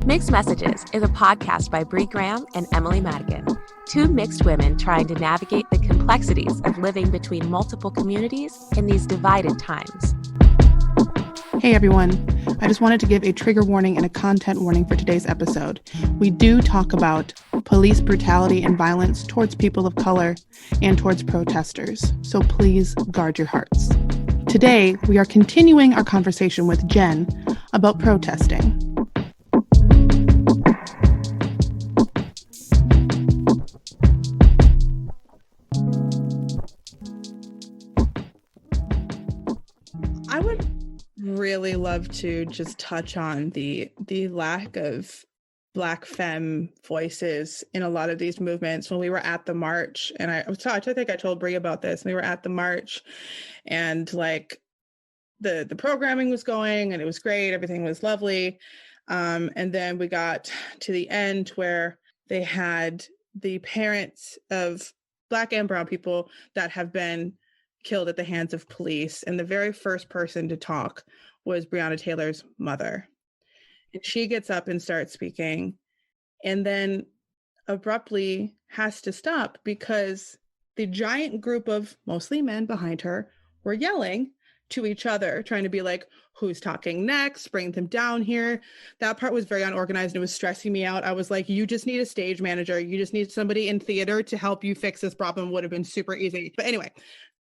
Mixed Messages is a podcast by Bree Graham and Emily Madigan, two mixed women trying to navigate the complexities of living between multiple communities in these divided times. Hey everyone, I just wanted to give a trigger warning and a content warning for today's episode. We do talk about police brutality and violence towards people of color and towards protesters, so please guard your hearts. Today, we are continuing our conversation with Jenn about protesting. I would really love to just touch on the lack of Black femme voices in a lot of these movements. When we were at the march, and I think I told Brie about this, we were at the march and like the programming was going and it was great, everything was lovely, and then we got to the end where they had the parents of Black and brown people that have been killed at the hands of police, and the very first person to talk was Breonna Taylor's mother. And she gets up and starts speaking, and then abruptly has to stop because the giant group of mostly men behind her were yelling to each other, trying to be like, who's talking next? Bring them down here. That part was very unorganized and it was stressing me out. I was like, you just need a stage manager. You just need somebody in theater to help you fix this problem. Would have been super easy. But anyway,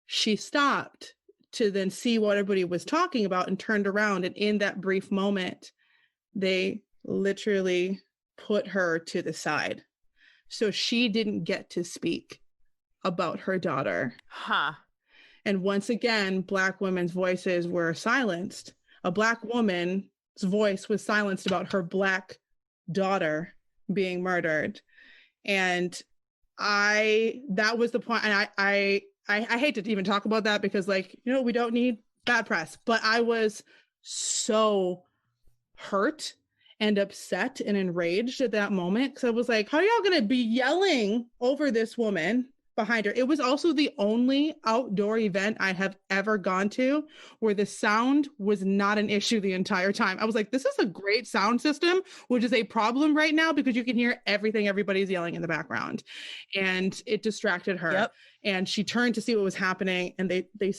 she stopped to then see what everybody was talking about and turned around. And in that brief moment, they literally put her to the side. So she didn't get to speak about her daughter. And once again, Black women's voices were silenced. A Black woman's voice was silenced about her Black daughter being murdered. And that was the point. And I hate to even talk about that because, like, you know, we don't need bad press, but I was so hurt and upset and enraged at that moment because I was like, how are y'all going to be yelling over this woman behind her? It was also the only outdoor event I have ever gone to where the sound was not an issue the entire time. I was like, this is a great sound system, which is a problem right now because you can hear everything everybody's yelling in the background. And it distracted her. Yep. And she turned to see what was happening, and they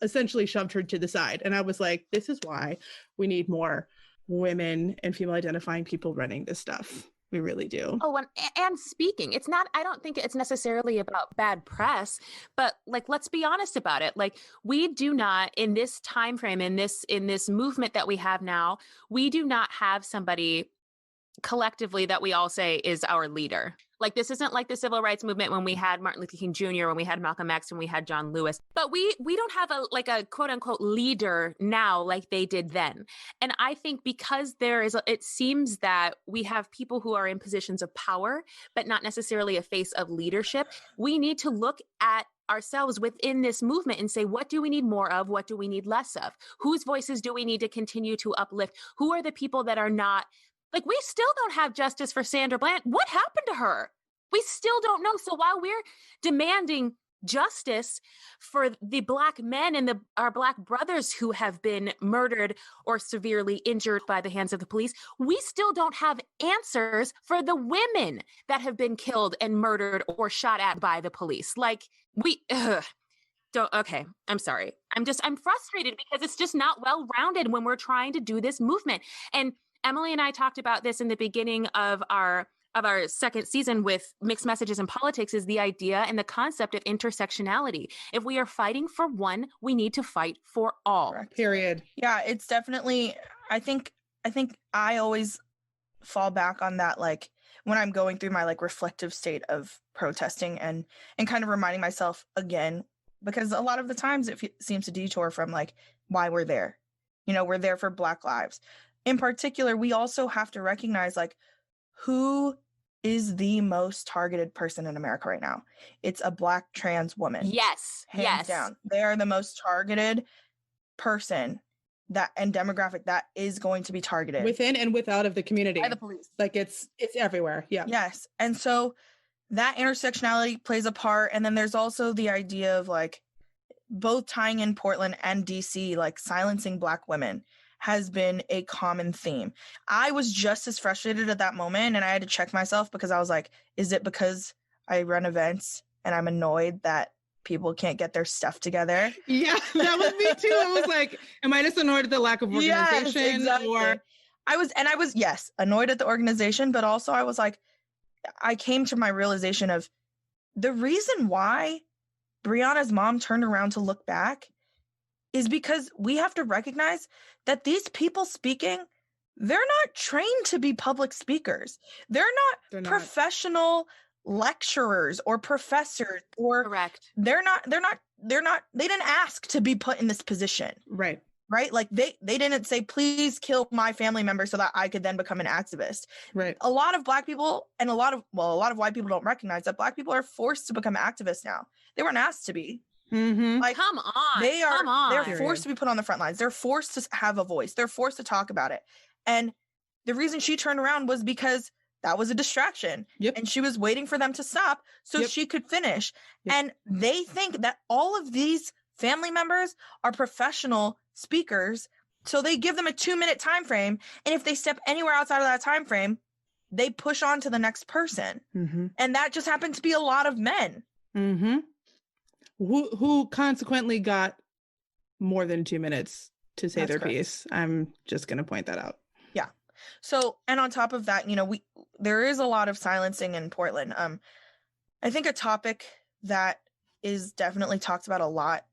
essentially shoved her to the side. And I was like, this is why we need more women and female identifying people running this stuff. We really do. Oh, and speaking, it's not, I don't think it's necessarily about bad press, but like, let's be honest about it. Like, we do not, in this time frame, in this movement that we have now, we do not have somebody collectively that we all say is our leader. Like, this isn't like the civil rights movement when we had Martin Luther King Jr., when we had Malcolm X, when we had John Lewis. But we don't have a quote unquote leader now like they did then. And I think because it seems that we have people who are in positions of power, but not necessarily a face of leadership. We need to look at ourselves within this movement and say, what do we need more of? What do we need less of? Whose voices do we need to continue to uplift? Who are the people that are not? Like, we still don't have justice for Sandra Bland. What happened to her? We still don't know. So while we're demanding justice for the Black men and our Black brothers who have been murdered or severely injured by the hands of the police, we still don't have answers for the women that have been killed and murdered or shot at by the police. Like, okay, I'm sorry. I'm frustrated because it's just not well-rounded when we're trying to do this movement. And Emily and I talked about this in the beginning of our second season with Mixed Messages in Politics, is the idea and the concept of intersectionality. If we are fighting for one, we need to fight for all. Period. Yeah, it's definitely, I think I always fall back on that, like, when I'm going through my like reflective state of protesting and kind of reminding myself again, because a lot of the times it seems to detour from like why we're there. You know, we're there for Black lives. In particular, we also have to recognize, like, who is the most targeted person in America right now? It's a Black trans woman. Yes. Hands down. They are the most targeted person and demographic that is going to be targeted. Within and without of the community. By the police. Like, it's everywhere. Yeah. Yes. And so that intersectionality plays a part. And then there's also the idea of, like, both tying in Portland and DC, like, silencing Black women has been a common theme. I was just as frustrated at that moment, and I had to check myself because I was like, is it because I run events and I'm annoyed that people can't get their stuff together? Yeah, that was me too. I was like, am I just annoyed at the lack of organization? Yes, exactly. Or I was, yes, annoyed at the organization, but also I was like, I came to my realization of the reason why Brianna's mom turned around to look back is because we have to recognize that these people speaking, they're not trained to be public speakers. They're not professional lecturers or professors, or Correct. they didn't ask to be put in this position. Right. Like they didn't say, please kill my family member so that I could then become an activist. Right. A lot of Black people and a lot of white people don't recognize that Black people are forced to become activists now. They weren't asked to be. Mm-hmm. Like, come on. They're forced to be put on the front lines. They're forced to have a voice. They're forced to talk about it. And the reason she turned around was because that was a distraction. Yep. And she was waiting for them to stop so she could finish. Yep. And they think that all of these family members are professional speakers, so they give them a 2-minute time frame. And if they step anywhere outside of that time frame, they push on to the next person. Mm-hmm. And that just happened to be a lot of men. Mm-hmm. Who consequently got more than 2 minutes to say their piece. I'm just going to point that out. Yeah. So, and on top of that, there is a lot of silencing in Portland. I think a topic that is definitely talked about a lot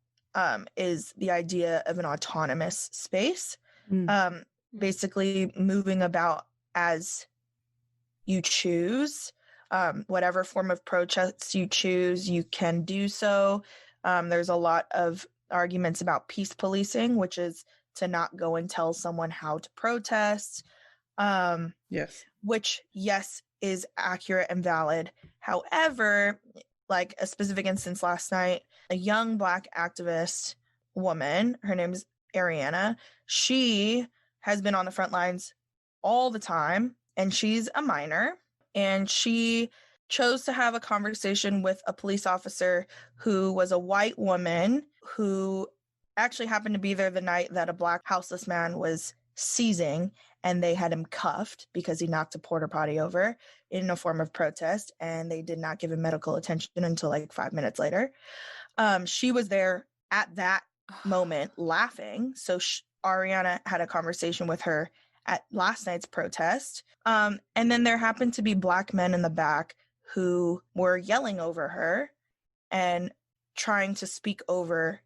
is the idea of an autonomous space. Basically moving about as you choose. Whatever form of protest you choose, you can do so. There's a lot of arguments about peace policing, which is to not go and tell someone how to protest. Yes. Which, yes, is accurate and valid. However, like a specific instance last night, a young Black activist woman, her name is Ariana, she has been on the front lines all the time, and she's a minor. And she chose to have a conversation with a police officer who was a white woman who actually happened to be there the night that a Black houseless man was seizing, and they had him cuffed because he knocked a porta potty over in a form of protest, and they did not give him medical attention until like 5 minutes later. She was there at that moment laughing. So Ariana had a conversation with her at last night's protest. And then there happened to be Black men in the back who were yelling over her and trying to speak over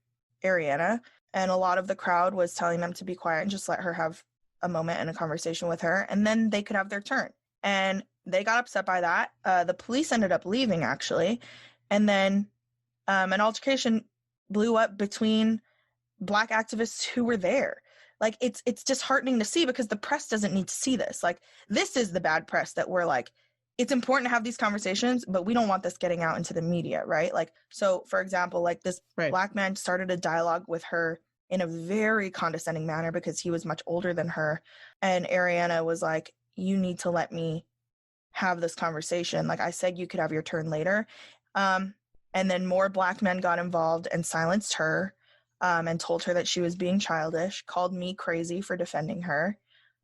Ariana. And a lot of the crowd was telling them to be quiet and just let her have a moment and a conversation with her, and then they could have their turn. And they got upset by that. The police ended up leaving, actually. And then an altercation blew up between Black activists who were there. Like, it's disheartening to see because the press doesn't need to see this. Like, this is the bad press that we're like, it's important to have these conversations, but we don't want this getting out into the media, right? Like, so for example, like this Black man started a dialogue with her in a very condescending manner because he was much older than her. And Ariana was like, you need to let me have this conversation. Like, I said, you could have your turn later. And then more Black men got involved and silenced her. And told her that she was being childish, called me crazy for defending her.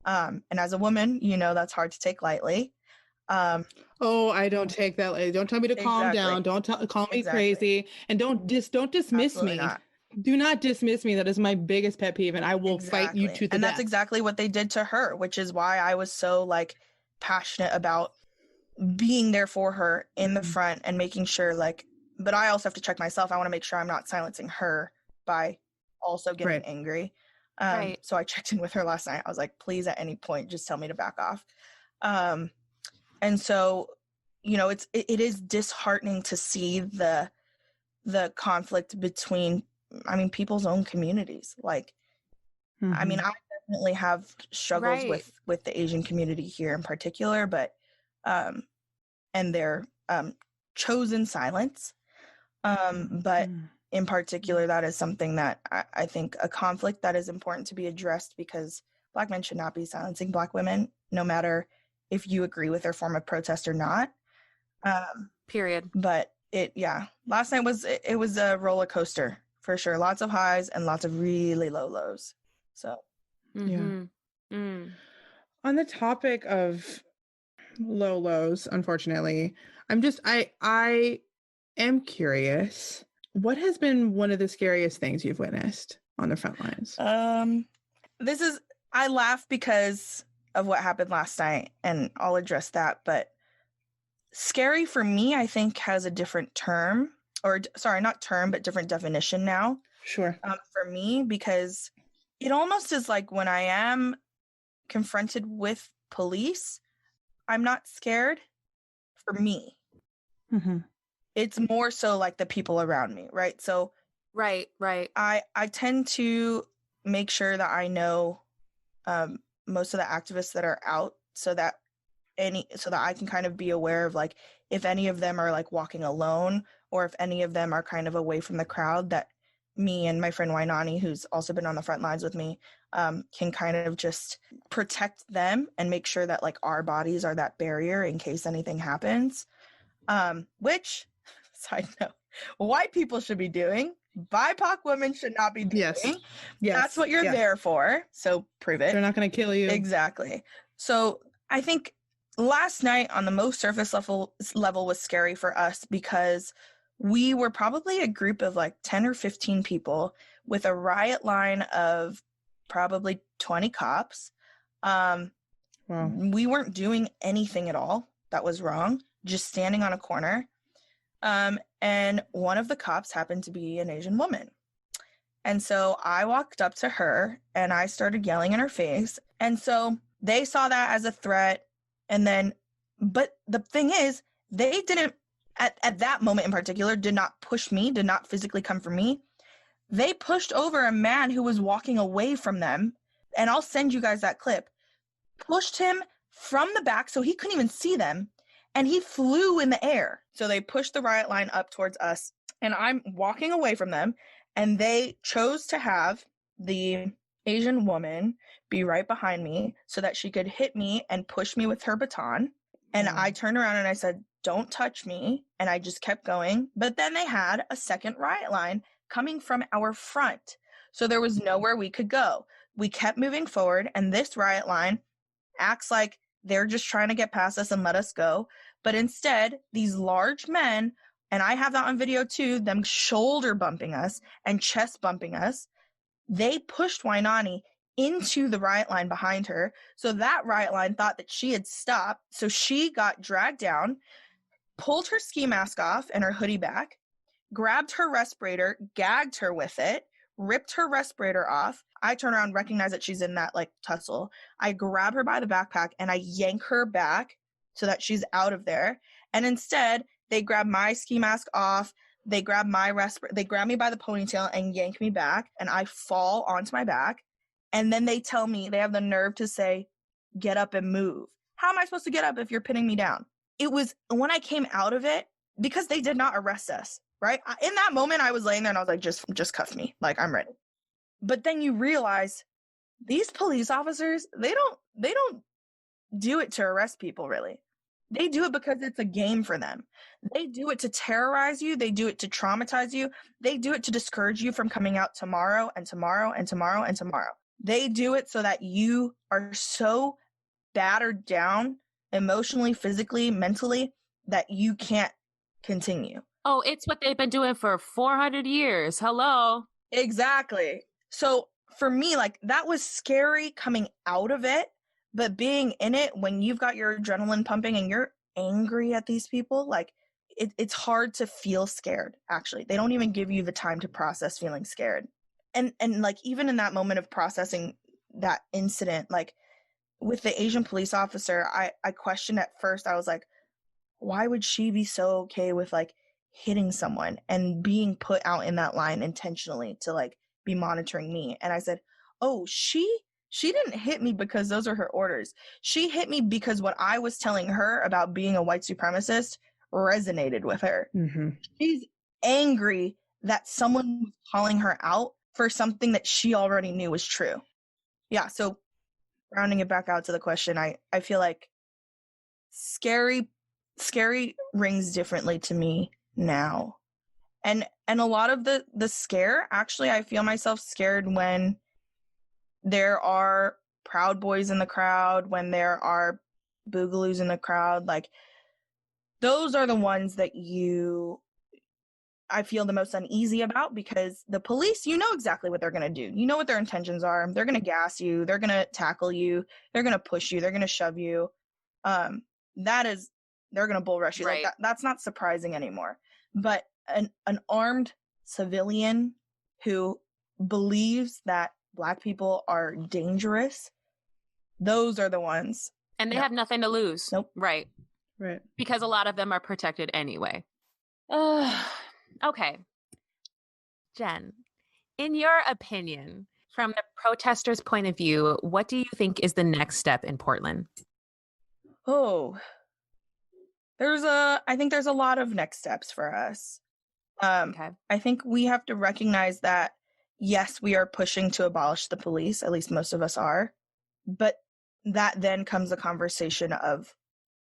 And as a woman, that's hard to take lightly. I don't take that lightly. Don't tell me to calm down. Don't call me crazy. And don't dismiss Absolutely me. Not. Do not dismiss me. That is my biggest pet peeve, and I will fight you to the death. And that's exactly what they did to her, which is why I was so passionate about being there for her in the front and making sure but I also have to check myself. I want to make sure I'm not silencing her by also getting angry. So I checked in with her last night. I was like, please, at any point, just tell me to back off. And so, it is disheartening to see the conflict between, people's own communities. I definitely have struggles with the Asian community here in particular, but, and their chosen silence. But in particular, that is something that I think a conflict that is important to be addressed because Black men should not be silencing Black women, no matter if you agree with their form of protest or not. Period. But last night was a roller coaster for sure. Lots of highs and lots of really low lows. So Mm-hmm. Mm. On the topic of low lows, unfortunately, I am curious. What has been one of the scariest things you've witnessed on the front lines? I laugh because of what happened last night, and I'll address that, but scary for me, I think, has a different term, or sorry, not term, but different definition now. Sure. For me, because it almost is like when I am confronted with police, I'm not scared. For me, Mm-hmm. it's more so like the people around me, right? So Right. I tend to make sure that I know most of the activists that are out, so that I can kind of be aware of like if any of them are like walking alone, or if any of them are kind of away from the crowd, that me and my friend Wainani, who's also been on the front lines with me, can kind of just protect them and make sure that like our bodies are that barrier in case anything happens. Which, side note, white people should be doing. BIPOC women should not be doing. Yes. That's what you're there for. So prove it. They're not going to kill you. Exactly. So I think last night on the most surface level was scary for us because we were probably a group of like 10 or 15 people with a riot line of probably 20 cops. Wow. We weren't doing anything at all that was wrong, just standing on a corner. And one of the cops happened to be an Asian woman. And so I walked up to her and I started yelling in her face. And so they saw that as a threat. And then, but the thing is, they didn't, at that moment in particular, did not push me, did not physically come for me. They pushed over a man who was walking away from them. And I'll send you guys that clip. Pushed him from the back so he couldn't even see them. And he flew in the air. So they pushed the riot line up towards us. And I'm walking away from them. And they chose to have the Asian woman be right behind me so that she could hit me and push me with her baton. And I turned around and I said, "Don't touch me." And I just kept going. But then they had a second riot line coming from our front. So there was nowhere we could go. We kept moving forward. And this riot line acts like they're just trying to get past us and let us go. But instead, these large men, and I have that on video too, them shoulder bumping us and chest bumping us, they pushed Wainani into the riot line behind her. So that riot line thought that she had stopped. So she got dragged down, pulled her ski mask off and her hoodie back, grabbed her respirator, gagged her with it, ripped her respirator off. I turn around, recognize that she's in that like tussle. I grab her by the backpack and I yank her back so that she's out of there. And instead, they grab my ski mask off. They grab my they grab me by the ponytail and yank me back, and I fall onto my back. And then they tell me, they have the nerve to say, "Get up and move." How am I supposed to get up if you're pinning me down? It was when I came out of it, because they did not arrest us, right? In that moment, I was laying there and I was like, just cuff me. Like, I'm ready. But then you realize these police officers, they don't do it to arrest people, really. They do it because it's a game for them. They do it to terrorize you. They do it to traumatize you. They do it to discourage you from coming out tomorrow and tomorrow and tomorrow and tomorrow. They do it so that you are so battered down emotionally, physically, mentally, that you can't continue. Oh, it's what they've been doing for 400 years. Hello. Exactly. So for me, like, that was scary coming out of it. But being in it, when you've got your adrenaline pumping and you're angry at these people, like it's hard to feel scared, actually. They don't even give you the time to process feeling scared. And like, even in that moment of processing that incident, like with the Asian police officer, I questioned at first. I was like, why would she be so okay with like hitting someone and being put out in that line intentionally to like be monitoring me? And I said, oh, she didn't hit me because those are her orders. She hit me because what I was telling her about being a white supremacist resonated with her. Mm-hmm. She's angry that someone was calling her out for something that she already knew was true. Yeah, so rounding it back out to the question, I feel like scary rings differently to me now. And a lot of the scare, actually, I feel myself scared when there are Proud Boys in the crowd, when there are Boogaloos in the crowd, like those are the ones that I feel the most uneasy about, because the police, you know exactly what they're going to do. You know what their intentions are. They're going to gas you. They're going to tackle you. They're going to push you. They're going to shove you. They're going to bull rush you. Right. Like that's not surprising anymore. But an armed civilian who believes that Black people are dangerous, those are the ones. And they have nothing to lose. Nope. Right. Because a lot of them are protected anyway. Okay. Jenn, in your opinion, from the protesters' point of view, what do you think is the next step in Portland? Oh, I think there's a lot of next steps for us. Okay. I think we have to recognize that, yes, we are pushing to abolish the police, at least most of us are, but that then comes a conversation of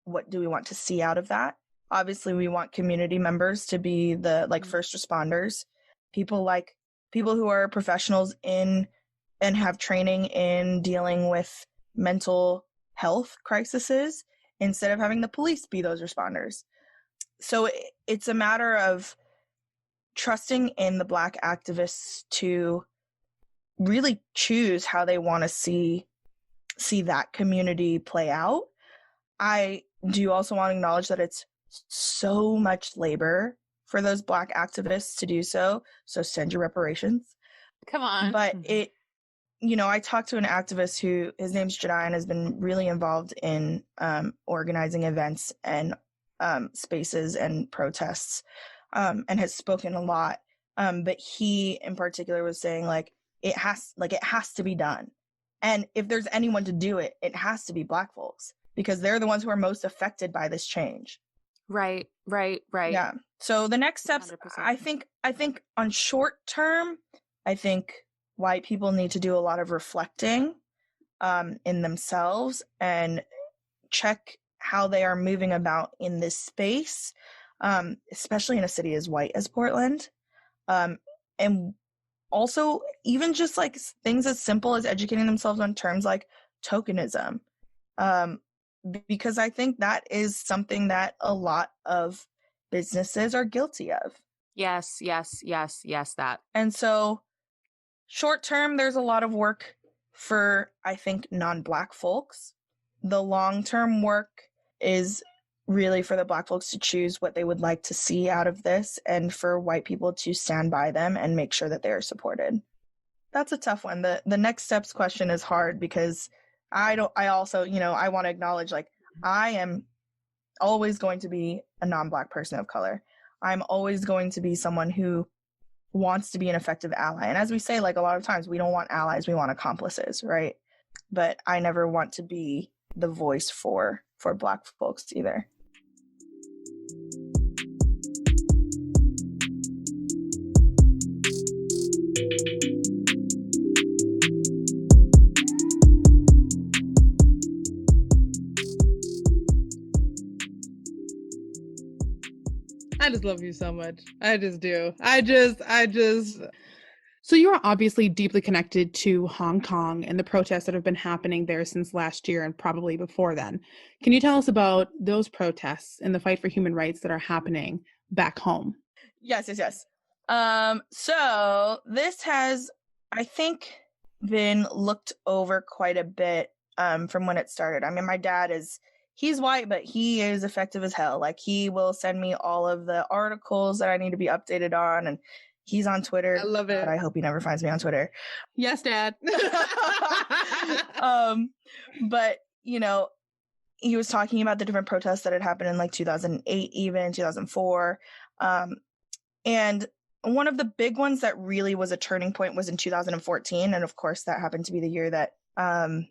what do we want to see out of that? Obviously, we want community members to be the first responders, people who are professionals in and have training in dealing with mental health crises, instead of having the police be those responders. So it's a matter of trusting in the Black activists to really choose how they want to see that community play out. I do also want to acknowledge that it's so much labor for those Black activists to do so. So send your reparations. Come on. But I talked to an activist who, his name's Jenn, and has been really involved in organizing events and spaces and protests, and has spoken a lot. But he in particular was saying it has to be done. And if there's anyone to do it, it has to be Black folks, because they're the ones who are most affected by this change. Right. Yeah. So the next steps, 100%. I think on short term, I think white people need to do a lot of reflecting in themselves and check how they are moving about in this space, especially in a city as white as Portland. And also even just things as simple as educating themselves on terms like tokenism, because I think that is something that a lot of businesses are guilty of. Yes, that. And so short term, there's a lot of work for, I think, non-Black folks. The long-term work is really for the Black folks to choose what they would like to see out of this, and for white people to stand by them and make sure that they are supported. That's a tough one. The next steps question is hard, because I want to acknowledge, I am always going to be a non-Black person of color. I'm always going to be someone who wants to be an effective ally. And as we say, a lot of times, we don't want allies, we want accomplices, right? But I never want to be the voice for Black folks either. I just love you so much. I just do. I just. So you're obviously deeply connected to Hong Kong and the protests that have been happening there since last year and probably before then. Can you tell us about those protests and the fight for human rights that are happening back home? Yes. So this has, I think, been looked over quite a bit from when it started. I mean, my dad he's white, but he is effective as hell. He will send me all of the articles that I need to be updated on, and he's on Twitter. I love it. I hope he never finds me on Twitter. Yes, Dad. But, he was talking about the different protests that had happened in 2008, even 2004. And one of the big ones that really was a turning point was in 2014. And of course, that happened to be the year that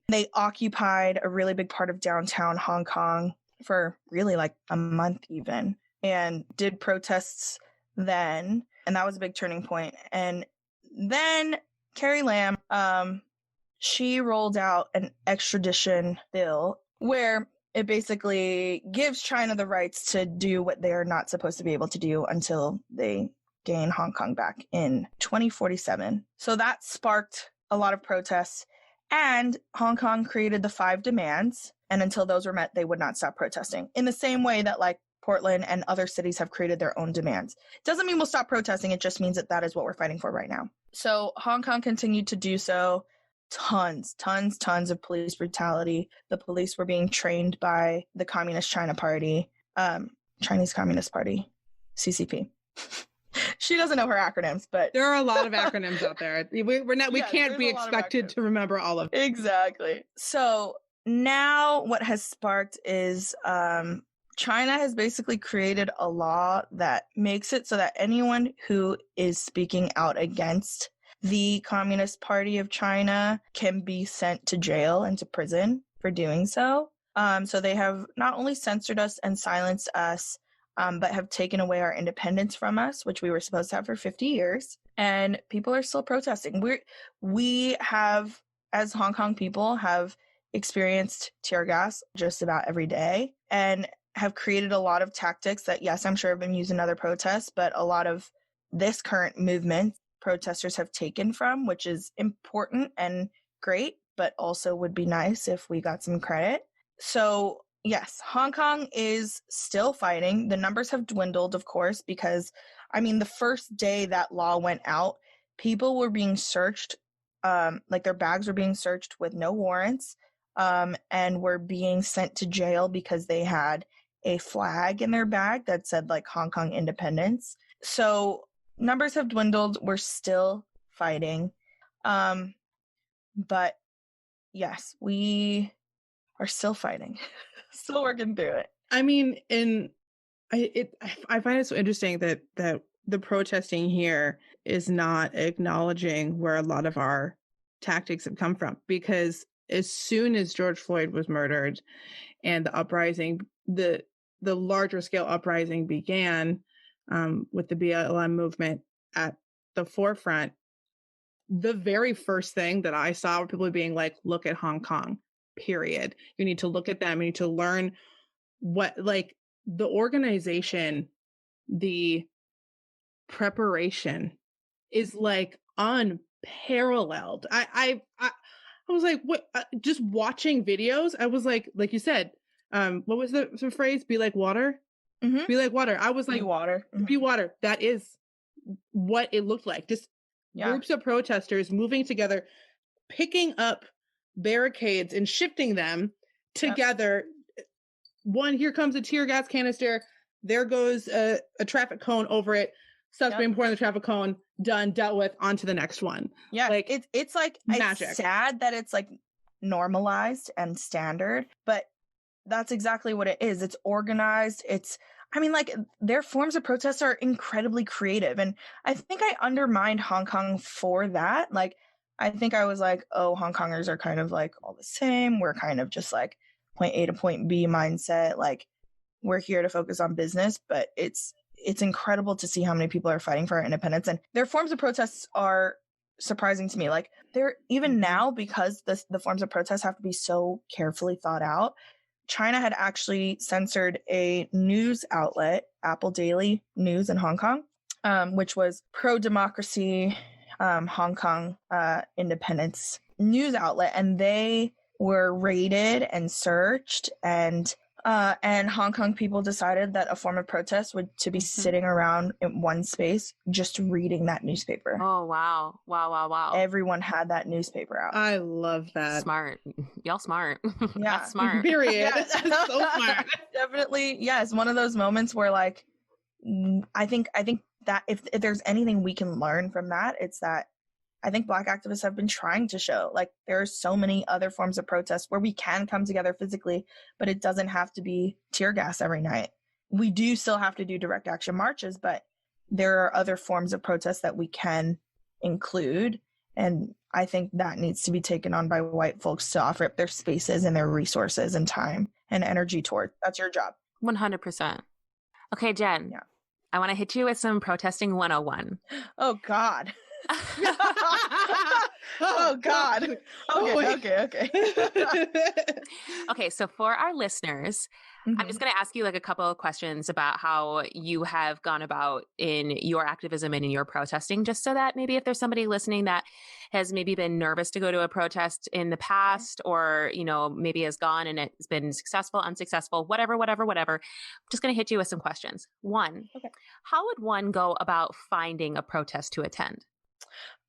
they occupied a really big part of downtown Hong Kong for really a month even, and did protests then. And that was a big turning point. And then Carrie Lam, she rolled out an extradition bill where it basically gives China the rights to do what they are not supposed to be able to do until they gain Hong Kong back in 2047. So that sparked a lot of protests. And Hong Kong created the 5 demands, and until those were met, they would not stop protesting. In the same way that like Portland and other cities have created their own demands. Doesn't mean we'll stop protesting. It just means that that is what we're fighting for right now. So Hong Kong continued to do so. Tons of police brutality. The police were being trained by the Communist China Party, Chinese Communist Party, CCP. She doesn't know her acronyms, but there are a lot of acronyms out there. We can't be expected to remember all of them. Exactly. So now what has sparked is China has basically created a law that makes it so that anyone who is speaking out against the Communist Party of China can be sent to jail and to prison for doing so. So they have not only censored us and silenced us, but have taken away our independence from us, which we were supposed to have for 50 years. And people are still protesting. We have, as Hong Kong people, have experienced tear gas just about every day and have created a lot of tactics that, yes, I'm sure have been used in other protests, but a lot of this current movement protesters have taken from, which is important and great, but also would be nice if we got some credit. So yes, Hong Kong is still fighting. The numbers have dwindled, of course, because, I mean, the first day that law went out, people were being searched, like their bags were being searched with no warrants, and were being sent to jail because they had a flag in their bag that said like Hong Kong independence. So numbers have dwindled. We're still fighting. But yes, we are still fighting. Still working through it. I mean, I find it so interesting that the protesting here is not acknowledging where a lot of our tactics have come from, because as soon as George Floyd was murdered and the uprising, the larger scale uprising began, with the BLM movement at the forefront, the very first thing that I saw were people being like, look at Hong Kong, period. You need to look at them. You need to learn what, like, the organization, the preparation is like unparalleled. I was like, what? Just watching videos, I was like you said, what was the phrase? Be like water. Mm-hmm. Be like water. I was like, be water. Mm-hmm. Be water. That is what it looked like. Just groups of protesters moving together, picking up barricades and shifting them together. One, here comes a tear gas canister. There goes a traffic cone over it. Stuff's being poured in the traffic cone. Done, dealt with, on to the next one. Yeah, like it's like magic. It's sad that it's like normalized and standard, but that's exactly what it is. It's organized. I mean, like, their forms of protest are incredibly creative. And I think I undermined Hong Kong for that. Like, I think I was like, oh, Hong Kongers are kind of like all the same. We're kind of just like point A to point B mindset. Like, we're here to focus on business. But it's incredible to see how many people are fighting for our independence. And their forms of protests are surprising to me. Like, they're even now, because the forms of protest have to be so carefully thought out. China had actually censored a news outlet, Apple Daily News in Hong Kong, which was pro-democracy Hong Kong independence news outlet. And they were raided and searched, and Hong Kong people decided that a form of protest would to be sitting around in one space, just reading that newspaper. Oh, wow. Wow. Everyone had that newspaper out. I love that. Smart. Y'all smart. Yeah. That's smart. Period. Yeah. That's so smart. Definitely. Yes. One of those moments where, like, I think that if there's anything we can learn from that, it's that I think Black activists have been trying to show, like, there are so many other forms of protest where we can come together physically, but it doesn't have to be tear gas every night. We do still have to do direct action marches, but there are other forms of protest that we can include. And I think that needs to be taken on by white folks to offer up their spaces and their resources and time and energy toward. That's your job. 100%. Okay, Jen. Yeah. I want to hit you with some protesting 101. Oh, God. Oh, God. Okay. Okay, so for our listeners, I'm just going to ask you like a couple of questions about how you have gone about in your activism and in your protesting, just so that maybe if there's somebody listening that has maybe been nervous to go to a protest in the past, or, you know, maybe has gone and it's been successful, unsuccessful, whatever. I'm just going to hit you with some questions. One, Okay. how would one go about finding a protest to attend?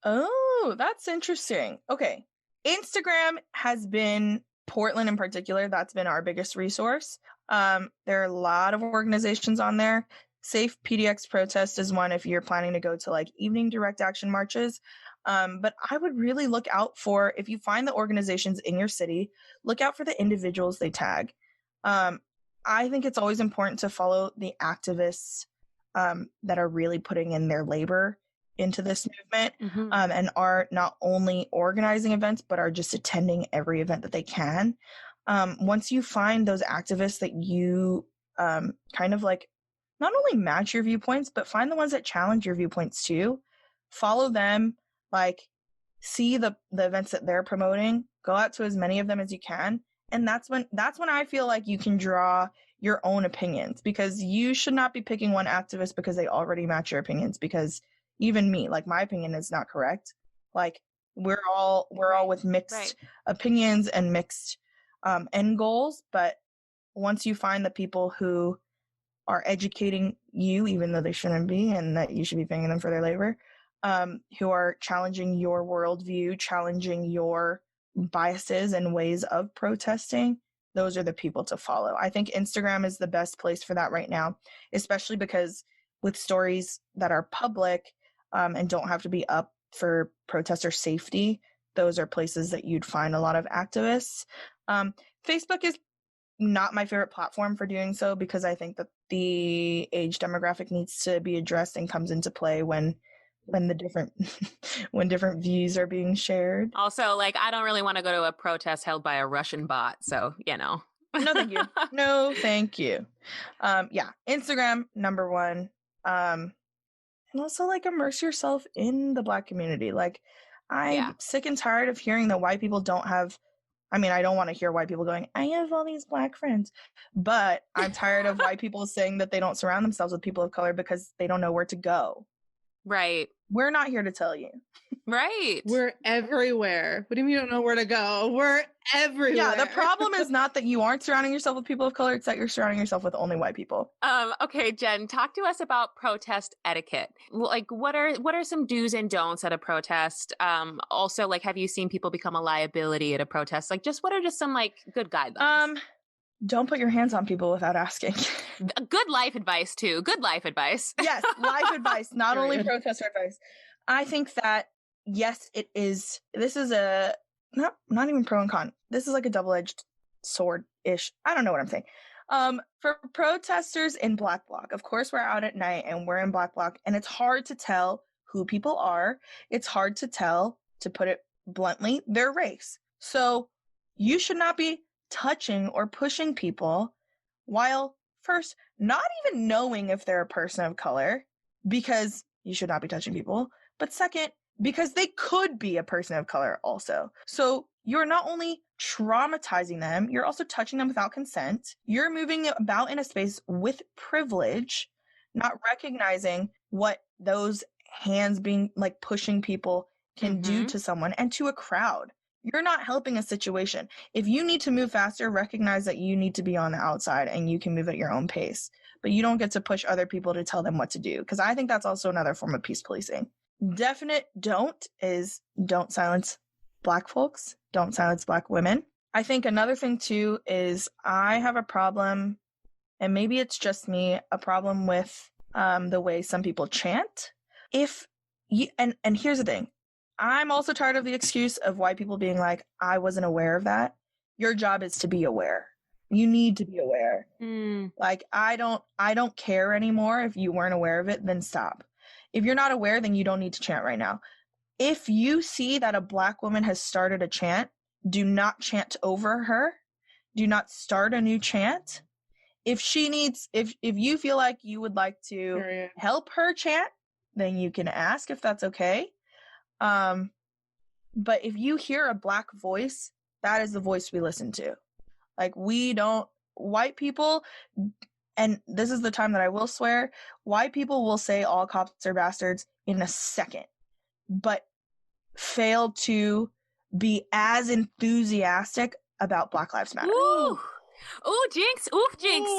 Oh, that's interesting. Okay. Instagram has been, Portland in particular, that's been our biggest resource. There are a lot of organizations on there. Safe PDX Protest is one if you're planning to go to like evening direct action marches. But I would really look out for, if you find the organizations in your city, look out for the individuals they tag. I think it's always important to follow the activists that are really putting in their labor into this movement, and are not only organizing events, but are just attending every event that they can. Once you find those activists that you kind of like not only match your viewpoints, but find the ones that challenge your viewpoints too, follow them, like see the events that they're promoting, go out to as many of them as you can. And that's when I feel like you can draw your own opinions, because you should not be picking one activist because they already match your opinions, because even me, like my opinion is not correct. Like we're all with mixed opinions and mixed end goals. But once you find the people who are educating you, even though they shouldn't be, and that you should be paying them for their labor, who are challenging your worldview, challenging your biases and ways of protesting, those are the people to follow. I think Instagram is the best place for that right now, especially because with stories that are public, and don't have to be up for protester safety, those are places that you'd find a lot of activists. Facebook is not my favorite platform for doing so, because I think that the age demographic needs to be addressed and comes into play when the different when different views are being shared. Also, like, I don't really want to go to a protest held by a Russian bot, so you know. No, thank you. No, thank you. Yeah, Instagram number one. And also like immerse yourself in the Black community. Like I'm sick and tired of hearing that white people don't have, I mean, I don't want to hear white people going, I have all these Black friends, but I'm tired of white people saying that they don't surround themselves with people of color because they don't know where to go. Right. We're not here to tell you. Right. We're everywhere. What do you mean you don't know where to go? We're everywhere. Yeah, the problem is not that you aren't surrounding yourself with people of color, it's that you're surrounding yourself with only white people. Okay, Jen, talk to us about protest etiquette. Like, what are some do's and don'ts at a protest? Also, like, have you seen people become a liability at a protest? Like, just what are just some like good guidelines? Don't put your hands on people without asking. Good life advice too. Good life advice. Yes, life advice, not only protester advice. I think that yes, it is. This is a not even pro and con. This is like a double-edged sword-ish. I don't know what I'm saying. For protesters in Black Bloc, of course, we're out at night and we're in Black Bloc, and it's hard to tell who people are. It's hard to tell, to put it bluntly, their race. So you should not be touching or pushing people while first not even knowing if they're a person of color, because you should not be touching people, but second, because they could be a person of color also. So you're not only traumatizing them, you're also touching them without consent. You're moving about in a space with privilege, not recognizing what those hands being like pushing people can do to someone and to a crowd. You're not helping a situation. If you need to move faster, recognize that you need to be on the outside and you can move at your own pace. But you don't get to push other people to tell them what to do, because I think that's also another form of peace policing. Definite don't silence Black folks. Don't silence Black women. I think another thing too is I have a problem, and maybe it's just me, a problem with the way some people chant. If you, and here's the thing. I'm also tired of the excuse of white people being like, I wasn't aware of that. Your job is to be aware. You need to be aware. Like, I don't care anymore. If you weren't aware of it, then stop. If you're not aware, then you don't need to chant right now. If you see that a Black woman has started a chant, do not chant over her. Do not start a new chant. If you feel like you would like to help her chant, then you can ask if that's okay. But if you hear a Black voice, that is the voice we listen to. Like, we don't white people, and this is the time that I will swear, white people will say all cops are bastards in a second, but fail to be as enthusiastic about Black Lives Matter. Ooh, ooh, jinx, oof, jinx.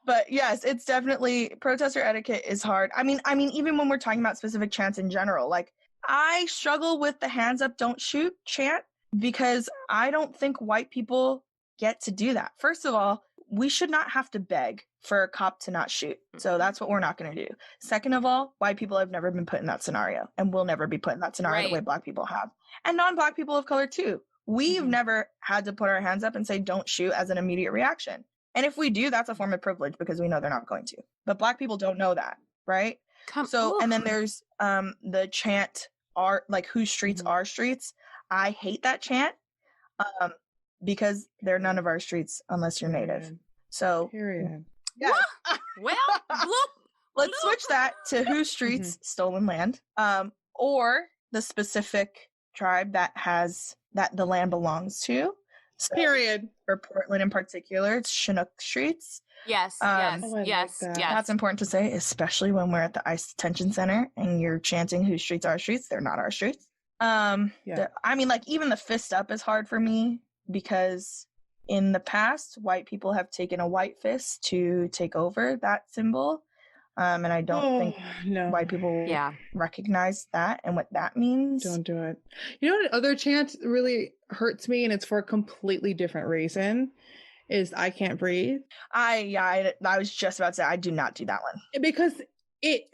But yes, it's definitely, protester etiquette is hard. I mean, even when we're talking about specific chants in general, like I struggle with the hands up, don't shoot chant because I don't think white people get to do that. First of all, we should not have to beg for a cop to not shoot. So that's what we're not going to do. Second of all, white people have never been put in that scenario and will never be put in that scenario the way Black people have. And non-Black people of color too. We've never had to put our hands up and say, don't shoot as an immediate reaction. And if we do, that's a form of privilege because we know they're not going to. But Black people don't know that, right? And then there's the chant, like whose streets are streets. I hate that chant because they're none of our streets unless you're Native. So, yeah. Well, let's switch that to whose streets, stolen land, or the specific tribe that the land belongs to. So, for Portland in particular, it's Chinook streets. Yes. Yes. That's important to say, especially when we're at the ICE detention center and you're chanting whose streets are streets. They're not our streets. I mean, like even the fist up is hard for me because in the past, white people have taken a white fist to take over that symbol. And I don't think white people recognize that and what that means. Don't do it. You know what other chant really hurts me, and it's for a completely different reason, is I can't breathe. I was just about to say I do not do that one. Because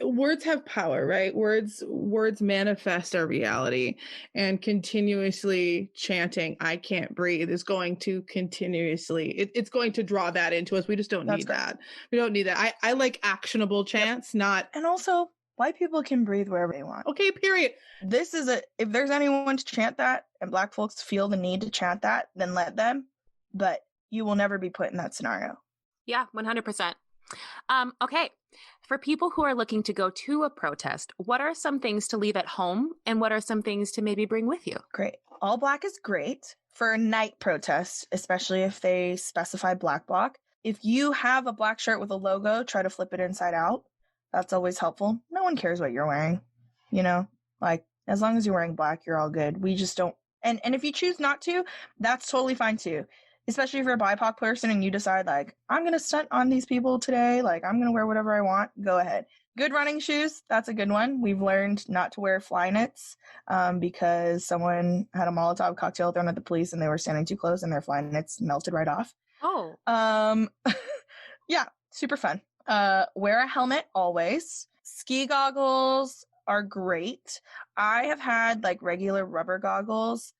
words have power, right? Words manifest our reality, and continuously chanting I can't breathe is going to continuously it's going to draw that into us. We just don't need that. We don't need that. I like actionable chants, not. And also white people can breathe wherever they want. Okay, period. This is if there's anyone to chant that and Black folks feel the need to chant that, then let them, but you will never be put in that scenario. Yeah, 100%. Okay. For people who are looking to go to a protest, what are some things to leave at home and what are some things to maybe bring with you? Great. All Black is great for a night protest, especially if they specify Black bloc. If you have a black shirt with a logo, try to flip it inside out. That's always helpful. No one cares what you're wearing. You know, like as long as you're wearing black, you're all good. We just don't. And if you choose not to, that's totally fine too. Especially if you're a BIPOC person and you decide like, I'm going to stunt on these people today. Like I'm going to wear whatever I want. Go ahead. Good running shoes. That's a good one. We've learned not to wear fly knits because someone had a Molotov cocktail thrown at the police and they were standing too close and their fly knits melted right off. Oh. Yeah, super fun. Wear a helmet always. Ski goggles are great. I have had like regular rubber goggles.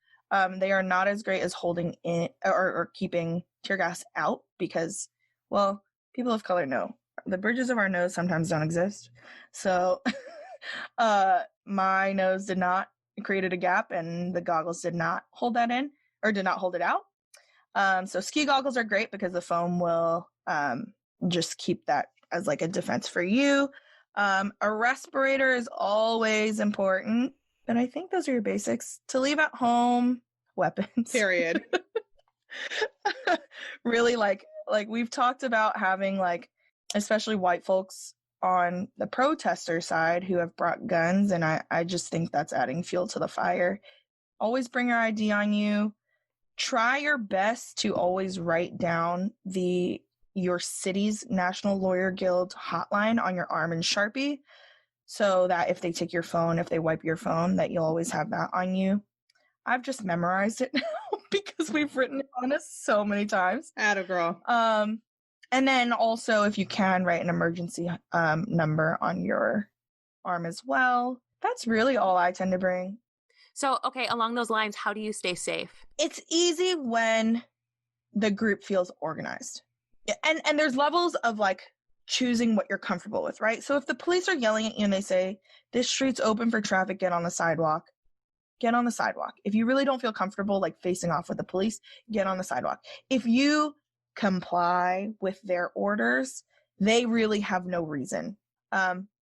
They are not as great as holding in or keeping tear gas out because, well, people of color know. The bridges of our nose sometimes don't exist. So my nose did not created a gap and the goggles did not hold that in or did not hold it out. So ski goggles are great because the foam will just keep that as like a defense for you. A respirator is always important. But I think those are your basics. To leave at home, weapons. Period. Really, like we've talked about having like, especially white folks on the protester side who have brought guns. And I just think that's adding fuel to the fire. Always bring your ID on you. Try your best to always write down your city's National Lawyer Guild hotline on your arm in Sharpie. So that if they take your phone, if they wipe your phone, that you'll always have that on you. I've just memorized it now because we've written it on us so many times. Atta girl. And then also, if you can, write an emergency number on your arm as well. That's really all I tend to bring. So, okay, along those lines, how do you stay safe? It's easy when the group feels organized. And there's levels of like choosing what you're comfortable with, right? So if the police are yelling at you and they say, this street's open for traffic, get on the sidewalk, get on the sidewalk. If you really don't feel comfortable like facing off with the police, get on the sidewalk. If you comply with their orders, they really have no reason.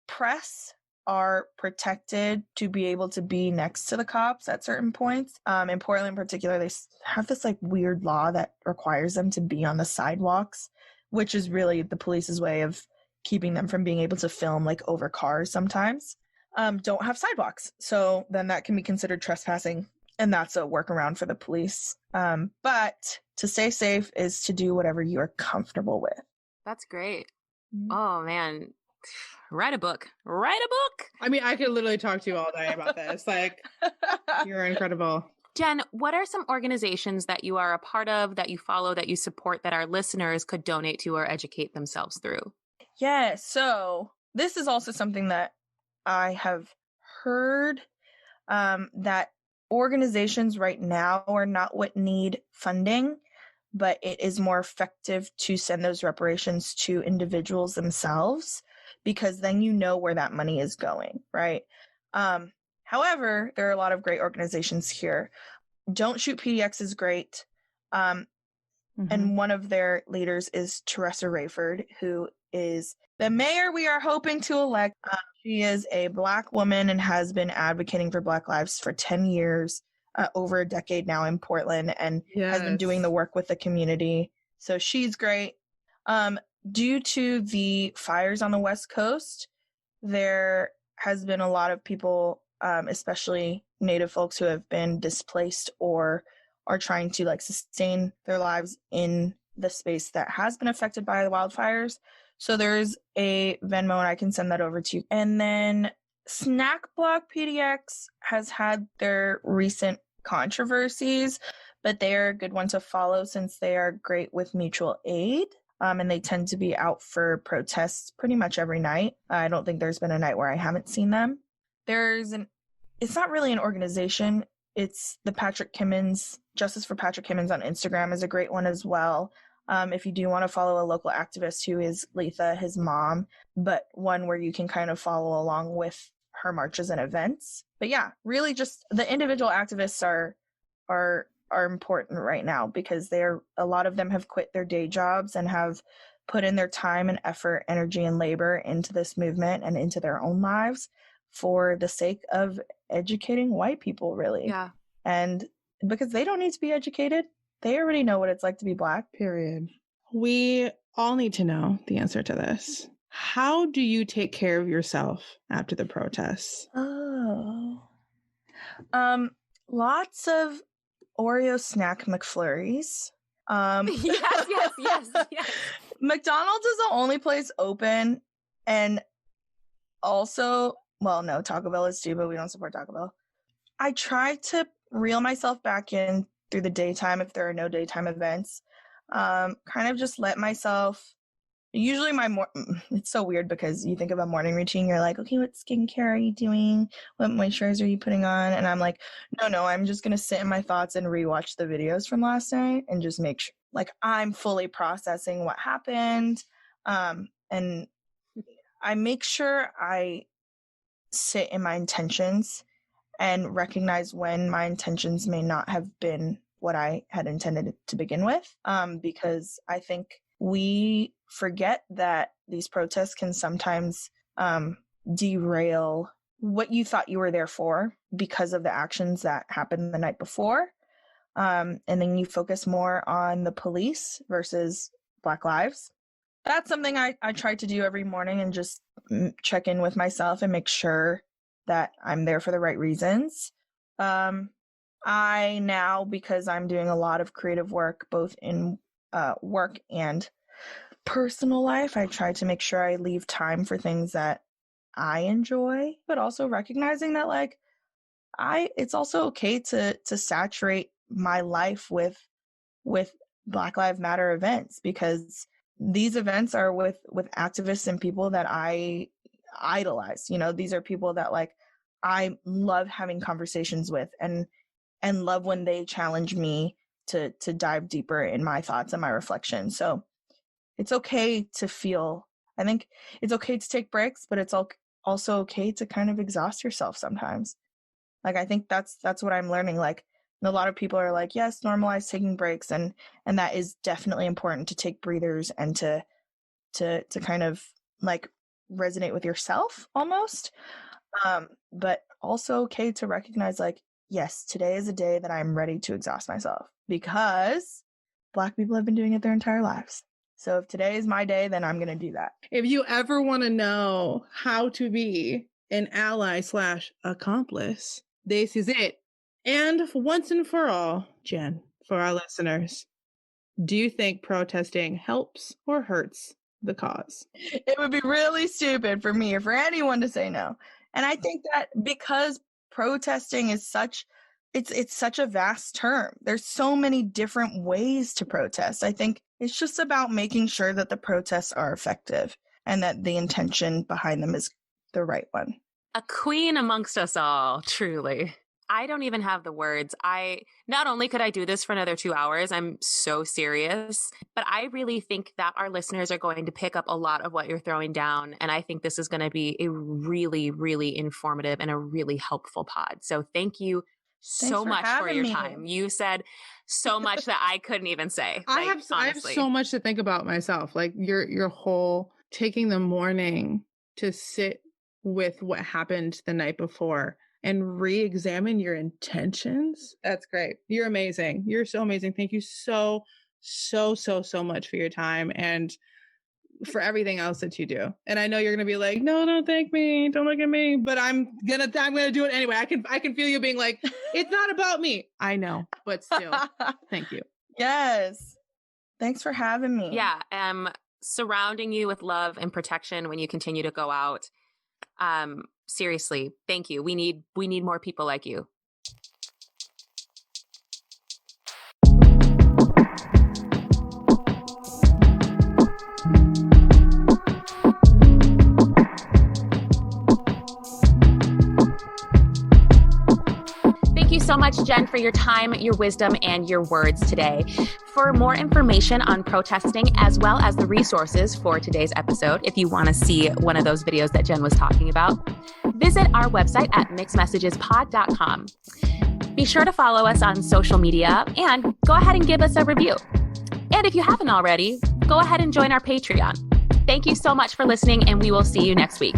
Press are protected to be able to be next to the cops at certain points. In Portland in particular, they have this like weird law that requires them to be on the sidewalks, which is really the police's way of keeping them from being able to film like over cars sometimes. Don't have sidewalks. So then that can be considered trespassing. And that's a workaround for the police. But to stay safe is to do whatever you are comfortable with. That's great. Mhm. Oh, man. Write a book. Write a book. I mean, I could literally talk to you all day about this. Like, you're incredible. Jenn, what are some organizations that you are a part of, that you follow, that you support, that our listeners could donate to or educate themselves through? Yeah, so this is also something that I have heard, that organizations right now are not what need funding, but it is more effective to send those reparations to individuals themselves, because then you know where that money is going, right? However, there are a lot of great organizations here. Don't Shoot PDX is great. And one of their leaders is Teresa Rayford, who is the mayor we are hoping to elect. She is a Black woman and has been advocating for Black lives for 10 years, over a decade now in Portland, and has been doing the work with the community. So she's great. Due to the fires on the West Coast, there has been a lot of people, especially Native folks, who have been displaced or are trying to like sustain their lives in the space that has been affected by the wildfires. So there's a Venmo and I can send that over to you. And then Snack Block PDX has had their recent controversies, but they're a good one to follow since they are great with mutual aid. And they tend to be out for protests pretty much every night. I don't think there's been a night where I haven't seen them. It's not really an organization. It's the Patrick Kimmins, Justice for Patrick Kimmins on Instagram is a great one as well. If you do want to follow a local activist who is Letha, his mom, but one where you can kind of follow along with her marches and events. But yeah, really just the individual activists are important right now, because a lot of them have quit their day jobs and have put in their time and effort, energy, and labor into this movement and into their own lives for the sake of educating white people, really. Yeah. And because they don't need to be educated, they already know what it's like to be Black. Period. We all need to know the answer to this. How do you take care of yourself after the protests? Lots of Oreo snack McFlurries. Yes. McDonald's is the only place open, and also, well, no, Taco Bell is too, but we don't support Taco Bell. I try to reel myself back in through the daytime if there are no daytime events. Kind of just let myself. Usually it's so weird because you think of a morning routine, you're like, okay, what skincare are you doing? What moisturizer are you putting on? And I'm like, no, I'm just going to sit in my thoughts and rewatch the videos from last night and just make sure like I'm fully processing what happened. And I make sure I sit in my intentions and recognize when my intentions may not have been what I had intended to begin with. Because I think we forget that these protests can sometimes derail what you thought you were there for because of the actions that happened the night before. And then you focus more on the police versus Black lives. That's something I try to do every morning, and just check in with myself and make sure that I'm there for the right reasons. I now, because I'm doing a lot of creative work, both in work and personal life, I try to make sure I leave time for things that I enjoy, but also recognizing that like it's also okay to saturate my life with Black Lives Matter events, because these events are with activists and people that I idolize. You know, these are people that like I love having conversations with and love when they challenge me to dive deeper in my thoughts and my reflections. So it's okay to feel, I think it's okay to take breaks, but it's also okay to kind of exhaust yourself sometimes. Like, I think that's what I'm learning. Like, a lot of people are like, yes, normalize taking breaks. And that is definitely important, to take breathers and to kind of like resonate with yourself almost. But also okay to recognize, like, yes, today is a day that I'm ready to exhaust myself, because Black people have been doing it their entire lives. So if today is my day, then I'm going to do that. If you ever want to know how to be an ally / accomplice, this is it. And once and for all, Jen, for our listeners, do you think protesting helps or hurts the cause? It would be really stupid for me or for anyone to say no. And I think that because protesting is it's such a vast term. There's so many different ways to protest. I think it's just about making sure that the protests are effective and that the intention behind them is the right one. A queen amongst us all, truly. I don't even have the words. Not only could I do this for another 2 hours, I'm so serious, but I really think that our listeners are going to pick up a lot of what you're throwing down. And I think this is going to be a really, really informative and a really helpful pod. So thank you so much for your time. You said so much that I couldn't even say. I have so much to think about myself. Like your whole taking the morning to sit with what happened the night before and re-examine your intentions. That's great. You're amazing. You're so amazing. Thank you so much for your time and for everything else that you do. And I know you're gonna be like, no, don't thank me, don't look at me, but I'm gonna do it anyway. I can feel you being like, it's not about me. I know, but still, thank you. Yes. Thanks for having me. Yeah, surrounding you with love and protection when you continue to go out. Seriously, thank you. We need more people like you. Thank you so much, Jen, for your time, your wisdom, and your words today. For more information on protesting, as well as the resources for today's episode, if you want to see one of those videos that Jen was talking about, visit our website at mixedmessagespod.com. Be sure to follow us on social media and go ahead and give us a review. And if you haven't already, go ahead and join our Patreon. Thank you so much for listening, and we will see you next week.